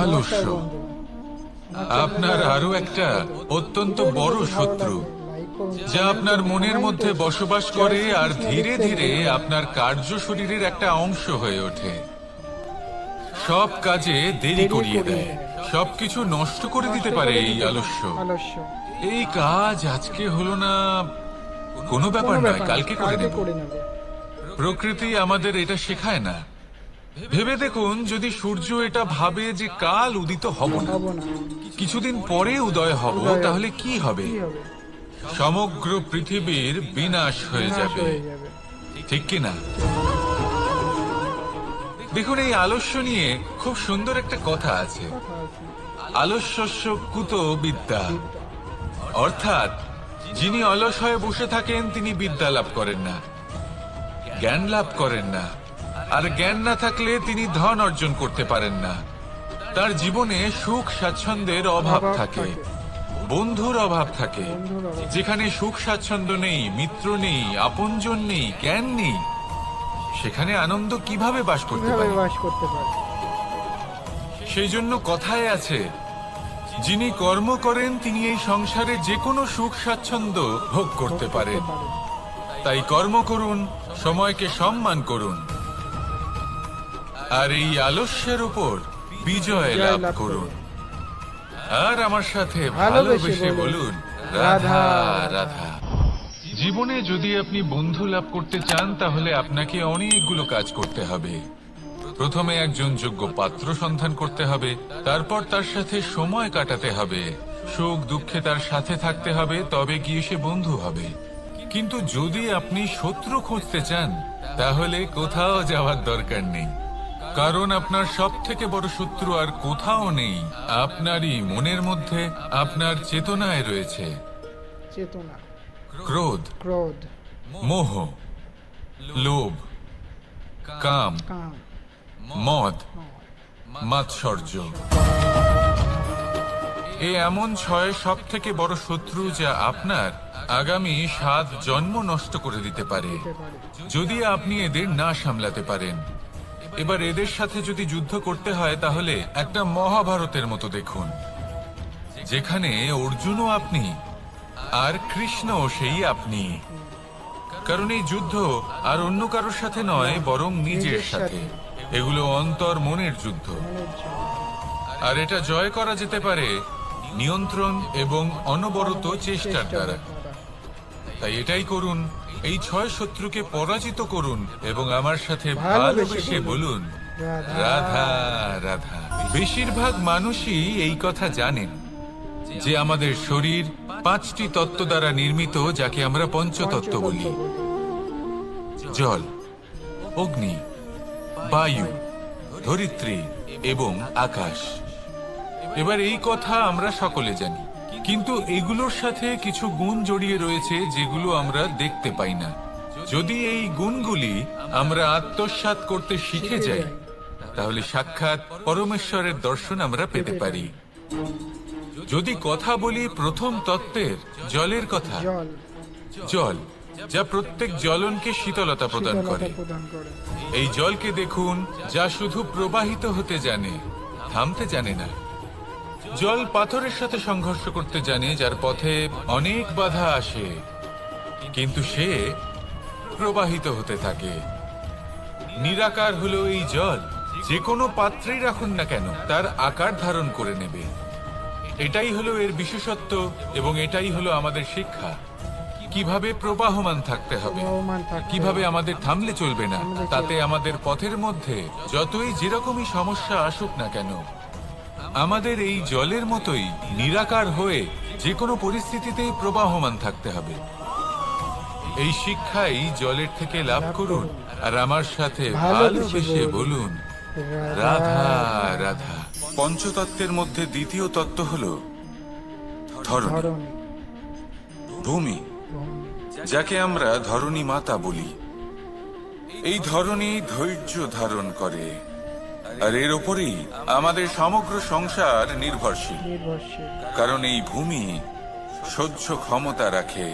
আলস্য বন্ধু। আপনার আরো একটা অত্যন্ত বড় শত্রু, যা আপনার মনের মধ্যে বসবাস করে আর ধীরে ধীরে আপনার কার্য শরীরের একটা অংশ হয়ে ওঠে। সব কাজে দেরি করিয়ে দেয়, সবকিছু নষ্ট করে দিতে পারে এই আলস্য। এই কাজ আজকে হলো না, কোনো ব্যাপার নয়, কালকে করে নেব। প্রকৃতি আমাদের এটা শেখায় না। ভেবে দেখুন, যদি সূর্য এটা ভাবে যে কাল উদিত হব না, কিছুদিন পরে উদয় হব, তাহলে কি হবে? সমগ্র পৃথিবীর বিনাশ হয়ে যাবে, ঠিক কি না? দেখুন, এই আলস্য নিয়ে খুব সুন্দর একটা কথা আছে, আলস্যস্য কুত বিদ্যা। অর্থাৎ যিনি অলস হয়ে বসে থাকেন তিনি বিদ্যা লাভ করেন না, জ্ঞান লাভ করেন না, আর জ্ঞান না থাকলে তিনি ধন অর্জন করতে পারেন না। তার জীবনে সুখ স্বাচ্ছন্দ্যের অভাব থাকে, বন্ধুর অভাব থাকে। যেখানে সুখ স্বাচ্ছন্দ্য নেই, মিত্র নেই, আপনজন নেই, জ্ঞান নেই, সেখানে আনন্দ কিভাবে বাস করতে পারে? সেই জন্য কথায় আছে, যিনি কর্ম করেন তিনি এই সংসারে যে কোনো সুখ স্বাচ্ছন্দ্য ভোগ করতে পারেন। তাই কর্ম করুন, সময়কে সম্মান করুন, আর এই আলস্যের উপর বিজয় লাভ করুন। আর আমার সাথে ভালোবেসে বলুন, রাধা রাধা। জীবনে যদি আপনি বন্ধু লাভ করতে চান, তাহলে আপনাকে অনেকগুলো কাজ করতে হবে। প্রথমে একজন যোগ্য পাত্র সন্ধান করতে হবে, তারপর তার সাথে সময় কাটাতে হবে, সুখ দুঃখে তার সাথে থাকতে হবে, তবে গিয়ে সে বন্ধু হবে। কিন্তু যদি আপনি শত্রু খুঁজতে চান, তাহলে কোথাও যাওয়ার দরকার নেই, কারণ আপনার সব থেকে বড় শত্রু আর কোথাও নেই, আপনারই মনের মধ্যে, আপনার চেতনায় রয়েছে। চেতনা, ক্রোধ, মোহ, লোভ, কাম, মদ, মাৎসর্য। এ এমন 6 সব থেকে বড় শত্রু, যা আপনার আগামী 7 জন্ম নষ্ট করে দিতে পারে, যদি আপনি এদের না সামলাতে পারেন। এবার এদের সাথে যদি যুদ্ধ করতে হয়, তাহলে একটা মহাভারতের মতো দেখুন, যেখানে অর্জুনও আপনি আর কৃষ্ণও সেই আপনি। কারণ এই যুদ্ধ আর অন্য কারোর সাথে নয়, বরং নিজের সাথে। এগুলো অন্তর মনের যুদ্ধ, আর এটা জয় করা যেতে পারে নিয়ন্ত্রণ এবং অনবরত চেষ্টার দ্বারা। তাই এটাই করুন, এই 6 শত্রুকে পরাজিত করুন এবং আমার সাথে ভালোবেসে বলুন, রাধা রাধা। বেশিরভাগ মানুষই এই কথা জানেন যে আমাদের শরীর 5টি তত্ত্ব দ্বারা নির্মিত, যাকে আমরা পঞ্চতত্ত্ব বলি: জল, অগ্নি, বায়ু, ধরিত্রী এবং আকাশ। এবার এই কথা আমরা সকলে জানি, কিন্তু এগুলোর সাথে কিছু গুণ জড়িয়ে রয়েছে যেগুলো আমরা দেখতে পাই না। যদি এই গুণগুলি আমরা আত্মসাৎ করতে শিখে যাই, তাহলে সাক্ষাৎ পরমেশ্বরের দর্শন আমরা পেতে পারি। যদি কথা বলি প্রথম তত্ত্বের, জলের কথা, জল যা প্রত্যেক জ্বলনকে শীতলতা প্রদান করে। এই জলকে দেখুন, যা শুধু প্রবাহিত হতে জানে, থামতে জানে না। জল পাথরের সাথে সংঘর্ষ করতে জানে, যার পথে অনেক বাধা আসে, কিন্তু সে প্রবাহিত হতে থাকে। নিরাকার হলো এই জল, যে কোনো পাত্রেই রাখুন না কেন, তার আকার ধারণ করে নেবে। এটাই হলো এর বিশেষত্ব, এবং এটাই হলো আমাদের শিক্ষা। কিভাবে প্রবাহমান থাকতে হবে, কিভাবে আমাদের থামলে চলবে না, তাতে আমাদের পথের মধ্যে যতই যেরকমই সমস্যা আসুক না কেন, আমাদের এই জলের মতোই নিরাকার হয়ে যে কোনো পরিস্থিতিতেই প্রবাহমান থাকতে হবে। এই শিক্ষাই জলের থেকে লাভ করুন, আর আমার সাথে ভালোবেসে বলুন, রাধা রাধা। পঞ্চতত্ত্বের মধ্যে দ্বিতীয় তত্ত্ব হল ধরণী, ভূমি, যাকে আমরা ধরণী মাতা বলি। এই ধরণী ধৈর্য ধারণ করে, আর এর ওপরেই আমাদের সমগ্র সংসার নির্ভরশীল। কারণ এই ভূমি সহ্য ক্ষমতা রাখে,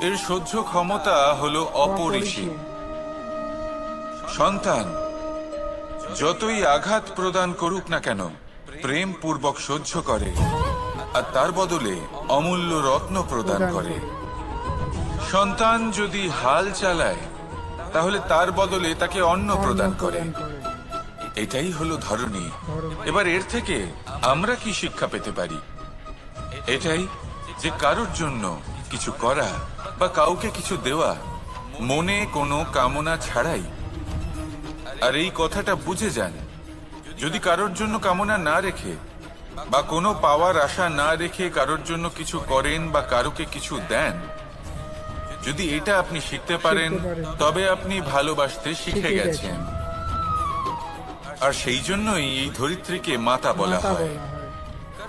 এর সহ্য ক্ষমতা হলো অপরিসীম। সন্তান যতই আঘাত প্রদান করুক না কেন, প্রেম পূর্বক সহ্য করে আর তার বদলে অমূল্য রত্ন প্রদান করে। সন্তান যদি হাল চালায় তাহলে তার বদলে তাকে অন্ন প্রদান করে। এটাই হলো ধরনী। এবার এর থেকে আমরা কি শিক্ষা পেতে পারি? এটাই যে কারোর জন্য কিছু করা বা কাউকে কিছু দেওয়া মনে কোনো কামনা ছাড়াই। আর এই কথাটা বুঝে যান, যদি কারোর জন্য কামনা না রেখে বা কোনো পাওয়ার আশা না রেখে কারোর জন্য কিছু করেন বা কারোকে কিছু দেন, যদি এটা আপনি শিখতে পারেন তবে আপনি ভালোবাসতে শিখে গেছেন। আর সেই জন্যই এই ধরিত্রীকে মাতা বলা হয়।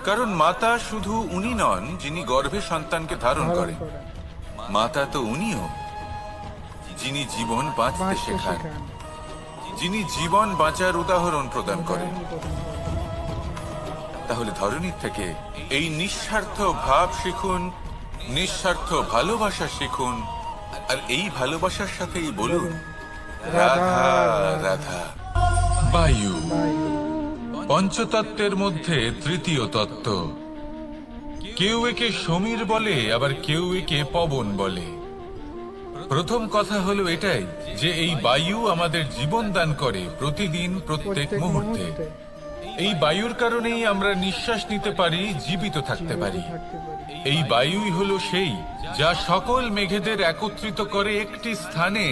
কারণ মাতা শুধু উনি নন যিনি গর্ভে সন্তানকে ধারণ করেন, মাতা তো উনিও যিনি জীবন বাঁচতে শেখান, যিনি জীবন বাঁচার উদাহরণ প্রদান করেন। তাহলে ধরনীর থেকে এই নিঃস্বার্থ ভাব শিখুন, নিঃস্বার্থ ভালোবাসা শিখুন, আর এই ভালোবাসার সাথেই বলুন রাধা রাধা। বায়ু পঞ্চতত্ত্বের মধ্যে তৃতীয় তত্ত্ব। কেউ একে সমীর বলে, আবার কেউ একে পবন বলে। প্রথম কথা হলো এটাই যে এই বায়ু আমাদের জীবন দান করে প্রতিদিন, প্রত্যেক মুহূর্তে। এই বায়ুর কারণেই আমরা নিঃশ্বাস নিতে পারি, জীবিত থাকতে পারি। এই বায়ুই হলো সেই যা সকল মেঘেদের একত্রিত করে একটি স্থানে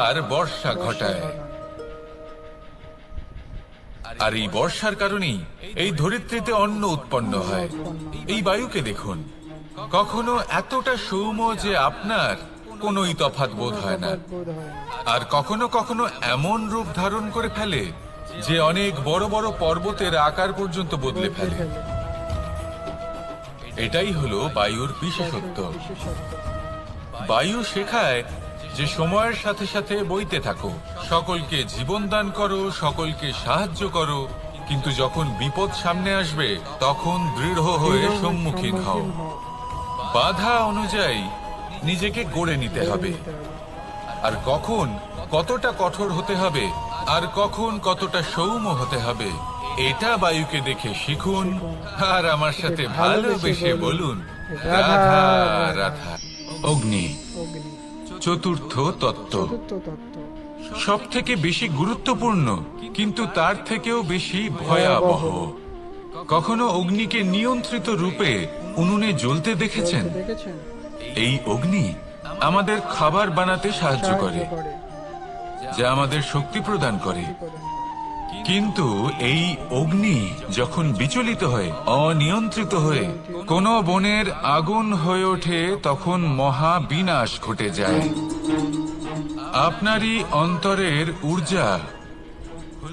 আর বর্ষা ঘটায়। আর এই বর্ষার কারণেই এই ধরিত্রীতে অন্ন উৎপন্ন হয়। এই বায়ুকে দেখুন, কখনো এতটা সৌম্য যে আপনার কোনোই তফাৎ বোধ হয় না, আর কখনো কখনো এমন রূপ ধারণ করে ফেলে যে অনেক বড় বড় পর্বতের আকার পর্যন্ত বদলে ফেলে। এটাই হলো বায়ুর বিশেষত্ব। বায়ু শেখায় যে সময়ের সাথে সাথে বইতে থাকো, সকলকে জীবন দান করো, সকলকে সাহায্য করো, কিন্তু যখন বিপদ সামনে আসবে তখন দৃঢ় হয়ে সম্মুখীন হও। বাধা অনুযায়ী নিজেকে গড়ে নিতে হবে। আর কখন কতটা কঠোর হতে হবে আর কখন কতটা সৌম্য হতে হবে, এটা বায়ুকে দেখে শিখুন আর আমার সাথে ভালোবেসে বলুন রাধা রাধা। অগ্নি চতুর্থ তত্ত্ব, সব থেকে বেশি গুরুত্বপূর্ণ কিন্তু তার থেকেও বেশি ভয়াবহ। কখনো অগ্নিকে নিয়ন্ত্রিত রূপে উনুনে জ্বলতে দেখেছেন? এই অগ্নি আমাদের খাবার বানাতে সাহায্য করে, যা আমাদের শক্তি প্রদান করে। কিন্তু এই অগ্নি যখন বিচলিত হয়, অনিয়ন্ত্রিত হয়ে কোনো বনের আগুন হয়ে ওঠে, তখন মহা বিনাশ ঘটে যায়। আপনারই অন্তরের ঊর্জা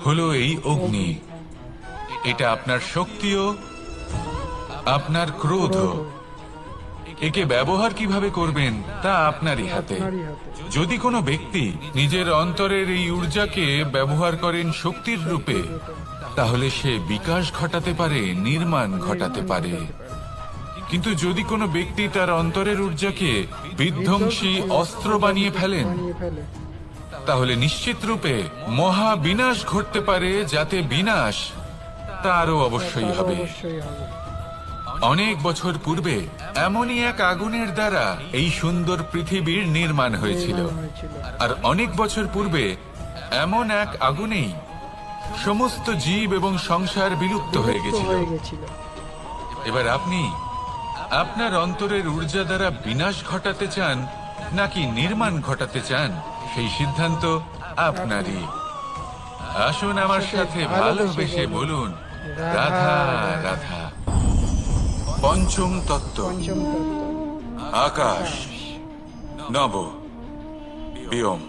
হলো এই অগ্নি। এটা আপনার শক্তিও, আপনার ক্রোধ। একে ব্যবহার কিভাবে করবেন তা আপনারই হাতে। যদি কোনো ব্যক্তি নিজের অন্তরের এই ঊর্জাকে ব্যবহার করেন শক্তির রূপে, তাহলে সে বিকাশ ঘটাতে পারে, নির্মাণ ঘটাতে পারে। কিন্তু যদি কোনো ব্যক্তি তার অন্তরের ঊর্জাকে বিধ্বংসী অস্ত্র বানিয়ে ফেলেন, তাহলে নিশ্চিত রূপে মহা বিনাশ ঘটতে পারে, যাতে বিনাশ তারও অবশ্যই হবে। অনেক বছর পূর্বে এমনই এক আগুনের দ্বারা এই সুন্দর পৃথিবীর নির্মাণ হয়েছিল। আর অনেক বছর পূর্বে এমন এক আগুনেই সমস্ত জীব এবং সংসার বিলুপ্ত হয়ে গেছিল। এবার আপনি আপনার অন্তরের ঊর্জা দ্বারা বিনাশ ঘটাতে চান নাকি নির্মাণ ঘটাতে চান, সেই সিদ্ধান্ত আপনারই। আসুন আমার সাথে ভালোবেসে বলুন রাধা রাধা। পঞ্চম তত্ত্ব, আকাশ নব ব্যোম।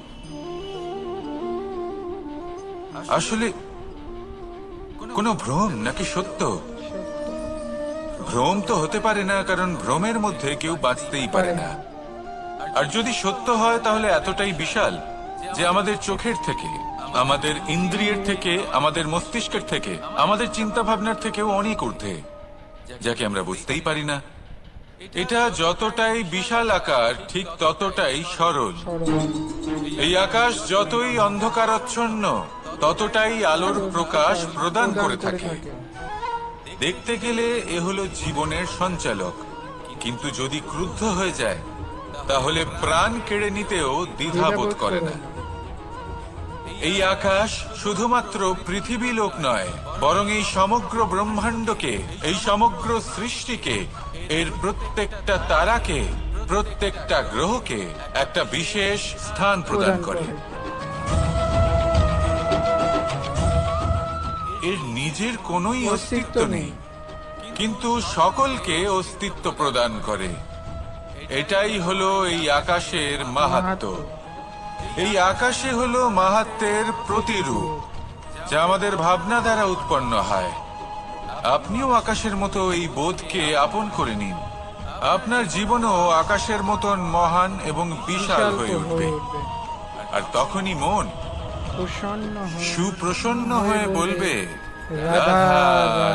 আসলে কোনো ভ্রম নাকি সত্য? ভ্রম তো হতে পারে না, কারণ ভ্রমের মধ্যে কেউ বাঁচতেই পারে না। আর যদি সত্য হয় তাহলে এতটাই বিশাল যে আমাদের চোখের থেকে, আমাদের ইন্দ্রিয়ের থেকে, আমাদের মস্তিষ্কের থেকে, আমাদের চিন্তা ভাবনার থেকেও অনেক ঊর্ধ্বে, যাকে আমরা বুঝতেই পারি না। এটা যতটাই বিশাল আকার, ঠিক ততটাই সরল। এই আকাশ যতই অন্ধকারাচ্ছন্ন, ততটাই আলোর প্রকাশ প্রদান করে থাকে। দেখতে গেলে এ হলো জীবনের সঞ্চালক, কিন্তু যদি ক্রুদ্ধ হয়ে যায় তাহলে প্রাণ কেড়ে নিতেও দ্বিধাবোধ করে না। এই আকাশ শুধুমাত্র পৃথিবী লোক নয়, বরং এই সমগ্র ব্রহ্মাণ্ডকে, এই সমগ্র সৃষ্টিকে, এর প্রত্যেকটা তারাকে, প্রত্যেকটা গ্রহকে একটা বিশেষ স্থান প্রদান করে। এর নিজের কোনোই অস্তিত্ব নেই, কিন্তু সকলকে অস্তিত্ব প্রদান করে। এটাই হলো এই আকাশের মাহাত্ম্য। এই আকাশে হলো মাহাত্ম্যের প্রতিরূপ, যা আমাদের ভাবনা দ্বারা উৎপন্ন হয়। আপনিও আকাশের মতো এই বোধকে আপন করে নিন। আপনার জীবনও আকাশের মতন মহান এবং বিশাল হয়ে উঠবে। আর তখনই মন সুপ্রসন্ন হয়ে বলবে, রাধা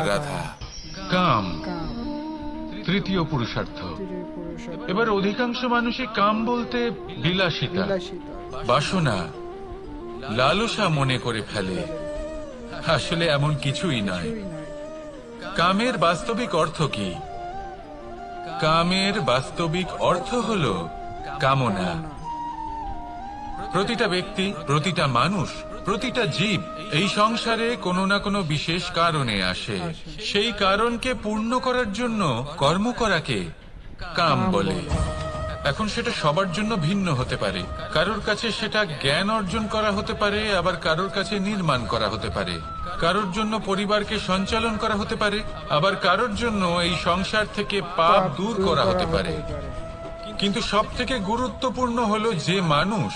রাধা। কাম তৃতীয় পুরুষার্থ। এবার অধিকাংশ মানুষই কাম বলতে বিলাসিতা, বাসনা, লালসা মনে করে ফেলে। আসলে এমন কিছুই নয়। কামের বাস্তবিক অর্থ কি? কামের বাস্তবিক অর্থ হলো কামনা। প্রতিটা ব্যক্তি, প্রতিটা মানুষ, প্রতিটা জীব এই সংসারে কোনো না কোনো বিশেষ কারণে আসে। সেই কারণকে পূর্ণ করার জন্য কর্ম করাকে কাম বলে। এখন সেটা সবার জন্য ভিন্ন হতে পারে। কারোর কাছে সেটা জ্ঞান অর্জন করা হতে পারে, আবার কারোর কাছে নির্মাণ করা হতে পারে। কারোর জন্য পরিবারকে সঞ্চালন করা হতে পারে, আবার কারোর জন্য এই সংসার থেকে পাপ দূর করা হতে পারে। কিন্তু সবথেকে গুরুত্বপূর্ণ হলো যে মানুষ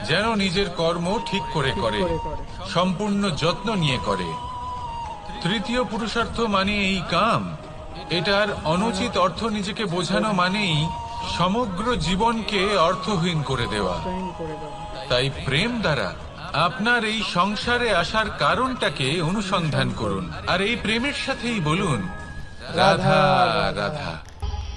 যেন নিজের কর্ম ঠিক করে করে, সম্পূর্ণ যত্ন নিয়ে করে। তৃতীয় পুরুষার্থ মানে এই কাম। এটার অনুচিত অর্থ নিজেকে বোঝানো মানেই সমগ্র জীবনকে অর্থহীন করে দেওয়া। তাই প্রেম দ্বারা আপনার এই সংসারে আসার কারণটাকে অনুসন্ধান করুন, আর এই প্রেমের সাথেই বলুন, রাধা রাধা।